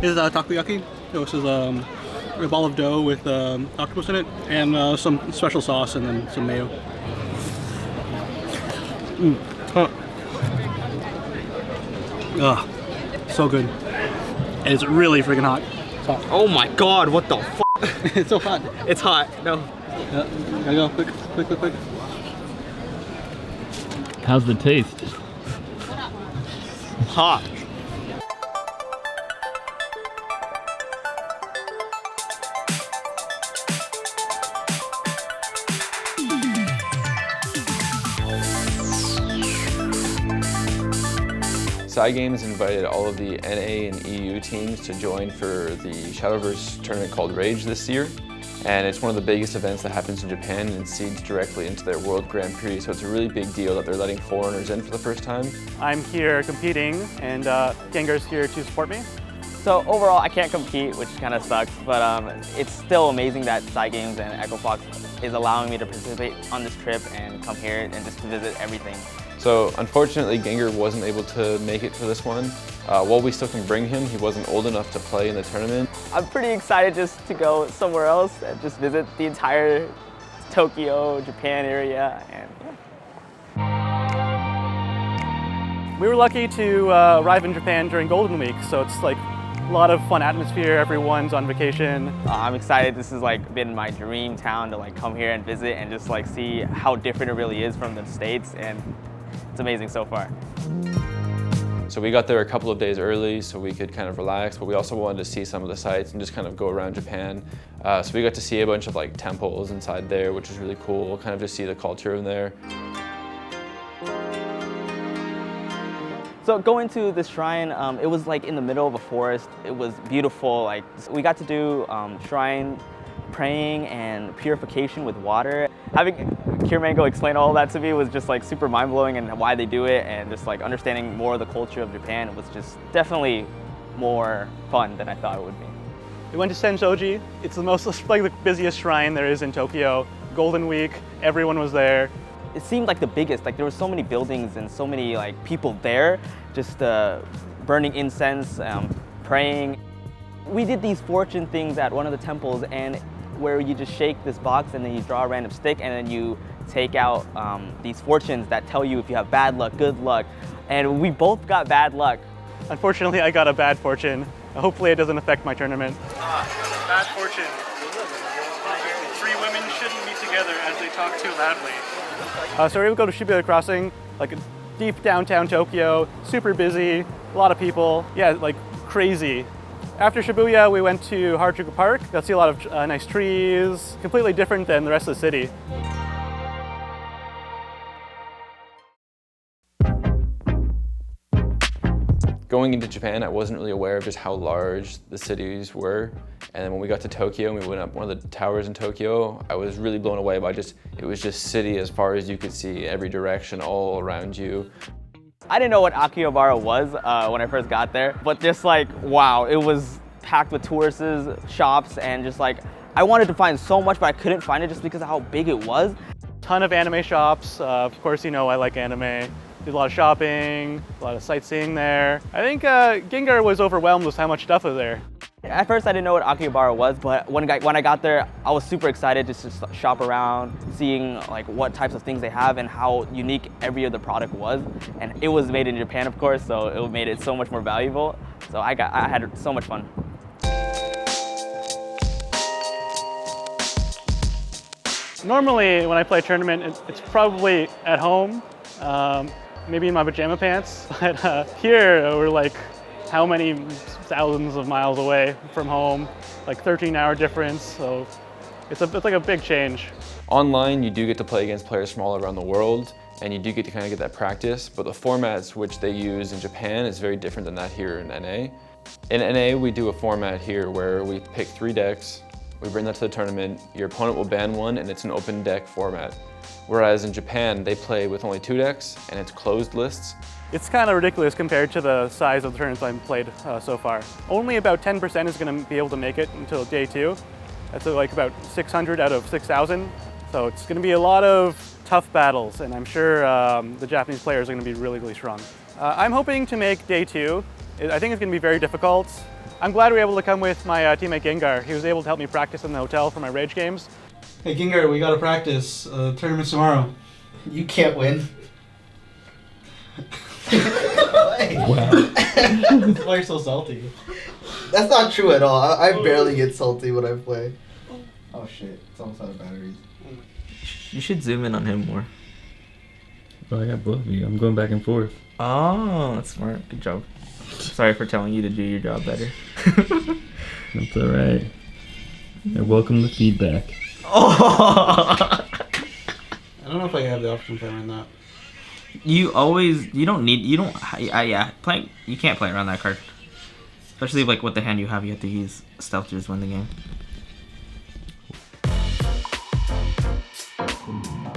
is takoyaki. This is a ball of dough with octopus in it and some special sauce and then some mayo. So good. And it's really freaking hot. It's hot. Oh my god, what the f? It's so hot. It's hot, no. Yeah, gotta go, quick. How's the taste? Hot. Games invited all of the NA and EU teams to join for the Shadowverse tournament called Rage this year. And it's one of the biggest events that happens in Japan and seeds directly into their World Grand Prix, so it's a really big deal that they're letting foreigners in for the first time. I'm here competing and Gengar's here to support me. So overall, I can't compete, which kind of sucks, but it's still amazing that Games and Echo Fox is allowing me to participate on this trip and come here and just to visit everything. So unfortunately, Gengar wasn't able to make it for this one. While we still can bring him, he wasn't old enough to play in the tournament. I'm pretty excited just to go somewhere else and just visit the entire Tokyo, Japan area. And yeah. We were lucky to arrive in Japan during Golden Week, so it's like a lot of fun atmosphere, everyone's on vacation. I'm excited. This has like been my dream town to like come here and visit and just like see how different it really is from the States, and it's amazing so far. So we got there a couple of days early so we could kind of relax, but we also wanted to see some of the sites and just kind of go around Japan. So we got to see a bunch of like temples inside there, which is really cool, kind of just see the culture in there. So going to this shrine, it was like in the middle of a forest. It was beautiful. Like we got to do shrine praying and purification with water. Having Kiramango explain all that to me was just like super mind-blowing, and why they do it, and just like understanding more of the culture of Japan was just definitely more fun than I thought it would be. We went to Sensoji. It's like the busiest shrine there is in Tokyo. Golden Week, everyone was there. It seemed like the biggest, like there were so many buildings and so many like people there, just burning incense, praying. We did these fortune things at one of the temples, and where you just shake this box and then you draw a random stick and then you take out these fortunes that tell you if you have bad luck, good luck. And we both got bad luck. Unfortunately, I got a bad fortune. Hopefully it doesn't affect my tournament. Bad fortune. 3 women shouldn't be together as they talk too loudly. So we would go to Shibuya Crossing, like deep downtown Tokyo, super busy, a lot of people. Yeah, like crazy. After Shibuya, we went to Harajuku Park. Got to see a lot of nice trees, completely different than the rest of the city. Going into Japan, I wasn't really aware of just how large the cities were. And then when we got to Tokyo and we went up one of the towers in Tokyo, I was really blown away by it was just city as far as you could see, every direction, all around you. I didn't know what Akihabara was when I first got there, but just like, wow, it was packed with tourists, shops, and just like, I wanted to find so much, but I couldn't find it just because of how big it was. Ton of anime shops. Of course, you know I like anime. Did a lot of shopping, a lot of sightseeing there. I think Gengar was overwhelmed with how much stuff was there. At first, I didn't know what Akihabara was, but when I got there, I was super excited just to shop around, seeing like what types of things they have and how unique every other product was. And it was made in Japan, of course, so it made it so much more valuable. So I had so much fun. Normally, when I play a tournament, it's probably at home, maybe in my pajama pants. But here, we're like, how many thousands of miles away from home, like 13-hour difference, so it's like a big change. Online, you do get to play against players from all around the world, and you do get to kind of get that practice, but the formats which they use in Japan is very different than that here in NA. In NA, we do a format here where we pick 3 decks, we bring that to the tournament, your opponent will ban one, and it's an open deck format. Whereas in Japan, they play with only 2 decks, and it's closed lists. It's kind of ridiculous compared to the size of the tournaments I've played so far. Only about 10% is going to be able to make it until day 2. That's like about 600 out of 6,000. So it's going to be a lot of tough battles, and I'm sure the Japanese players are going to be really, really strong. I'm hoping to make day 2. I think it's going to be very difficult. I'm glad we were able to come with my teammate Gengar. He was able to help me practice in the hotel for my Rage games. Hey Gengar, we gotta practice. Tournament's tomorrow. You can't win. Wow. That's why you're so salty. That's not true at all. I barely get salty when I play. Oh shit, it's almost out of batteries. You should zoom in on him more. Oh, I got both of you. I'm going back and forth. Oh, that's smart. Good job. Sorry for telling you to do your job better. That's alright. And welcome the feedback. Oh! I don't know if I have the option to play around that. You can't play around that card. Especially like with the hand you have, you have to use stealth to just win the game.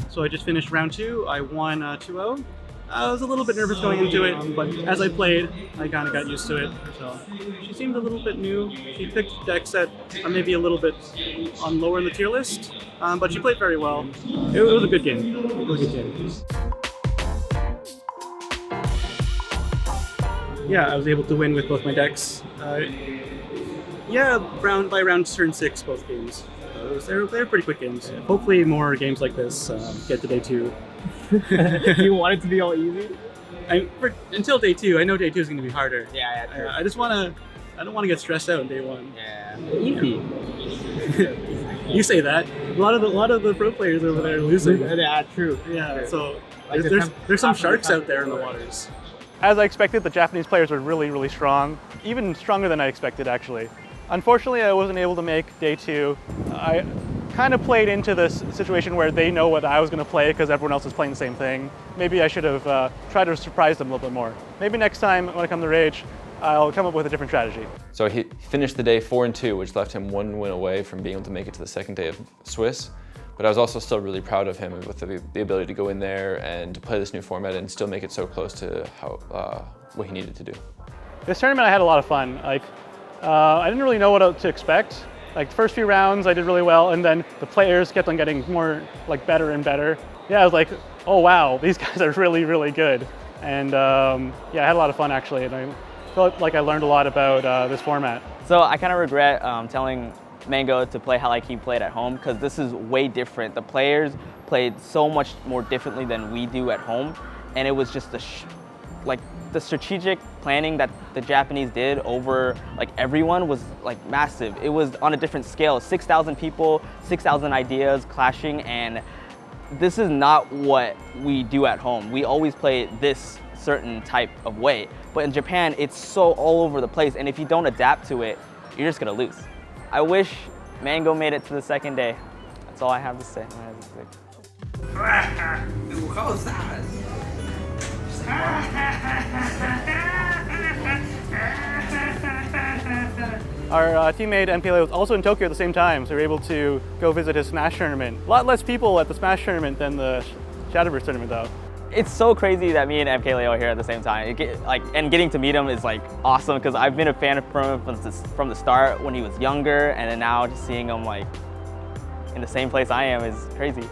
So I just finished round 2. I won 2-0. I was a little bit nervous going into it, but as I played, I kind of got used to it. So she seemed a little bit new. She picked decks that are maybe a little bit on lower in the tier list, but she played very well. It was a good game. It was a good game. Yeah, I was able to win with both my decks. Yeah, by round turn 6, both games. They were pretty quick games. Hopefully more games like this get to day 2. You want it to be all easy? Until day 2. I know day 2 is going to be harder. Yeah, true. I don't want to get stressed out on day 1. Yeah. Easy. You say that. A lot of the pro players over there are losing. Yeah, true. Yeah, True. so Like there's some sharks out there in the waters. As I expected, the Japanese players were really, really strong. Even stronger than I expected, actually. Unfortunately, I wasn't able to make day 2. I kind of played into this situation where they know what I was going to play because everyone else is playing the same thing. Maybe I should have tried to surprise them a little bit more. Maybe next time when I come to Rage, I'll come up with a different strategy. So he finished the day 4-2, which left him 1 win away from being able to make it to the second day of Swiss. But I was also still really proud of him with the ability to go in there and to play this new format and still make it so close to what he needed to do. This tournament I had a lot of fun. I didn't really know what to expect. Like the first few rounds I did really well, and then the players kept on getting more better and better. Yeah, I was like, oh wow, these guys are really, really good. And yeah, I had a lot of fun actually, and I felt like I learned a lot about this format. So I kind of regret telling Mango to play how like he played at home, because this is way different. The players played so much more differently than we do at home, and it was just the strategic planning that the Japanese did over everyone was massive. It was on a different scale. 6,000 people, 6,000 ideas clashing, and this is not what we do at home. We always play this certain type of way, but in Japan it's so all over the place, and if you don't adapt to it, you're just gonna lose. I wish Mango made it to the second day. That's all I have to say. Our teammate MPLA was also in Tokyo at the same time, so we were able to go visit his Smash tournament. A lot less people at the Smash tournament than the Shadowverse tournament though. It's so crazy that me and MKLeo are here at the same time. And getting to meet him is awesome, because I've been a fan of him from the start when he was younger, and then now just seeing him in the same place I am is crazy.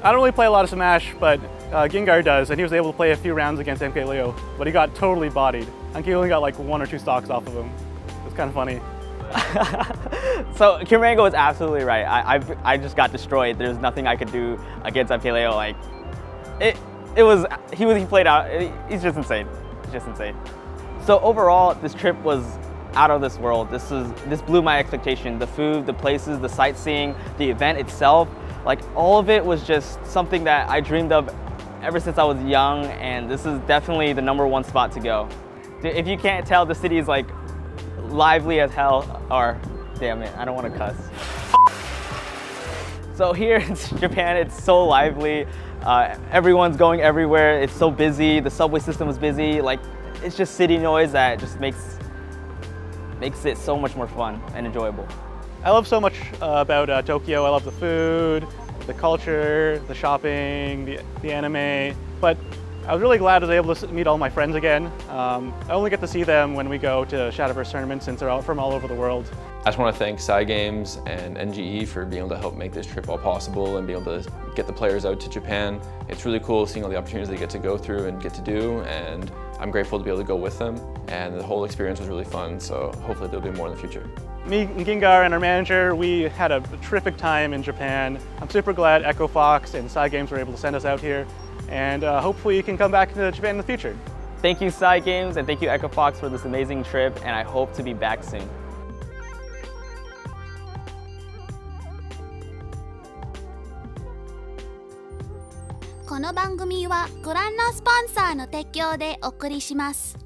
I don't really play a lot of Smash, but Gengar does, and he was able to play a few rounds against MKLeo, but he got totally bodied. And he only got 1 or 2 stocks off of him. It's kind of funny. So Kirango is absolutely right. I just got destroyed. There's nothing I could do against MKLeo. He played out. He's just insane. He's just insane. So overall, this trip was out of this world. This blew my expectation. The food, the places, the sightseeing, the event itself, all of it was just something that I dreamed of ever since I was young, and this is definitely the #1 spot to go. If you can't tell, the city is lively as hell, or damn it, I don't want to cuss. So here in Japan, it's so lively. Everyone's going everywhere. It's so busy. The subway system is busy. It's just city noise that just makes it so much more fun and enjoyable. I love so much about Tokyo. I love the food, the culture, the shopping, the anime. But I was really glad to be able to meet all my friends again. I only get to see them when we go to Shadowverse tournaments since they're all from all over the world. I just want to thank Games and NGE for being able to help make this trip all possible and be able to get the players out to Japan. It's really cool seeing all the opportunities they get to go through and get to do, and I'm grateful to be able to go with them. And the whole experience was really fun, so hopefully there'll be more in the future. Me and Gingar and our manager, we had a terrific time in Japan. I'm super glad Echo Fox and Games were able to send us out here, and hopefully you can come back to Japan in the future. Thank you, Games, and thank you, Echo Fox, for this amazing trip, and I hope to be back soon. この番組はご覧のスポンサーの提供でお送りします。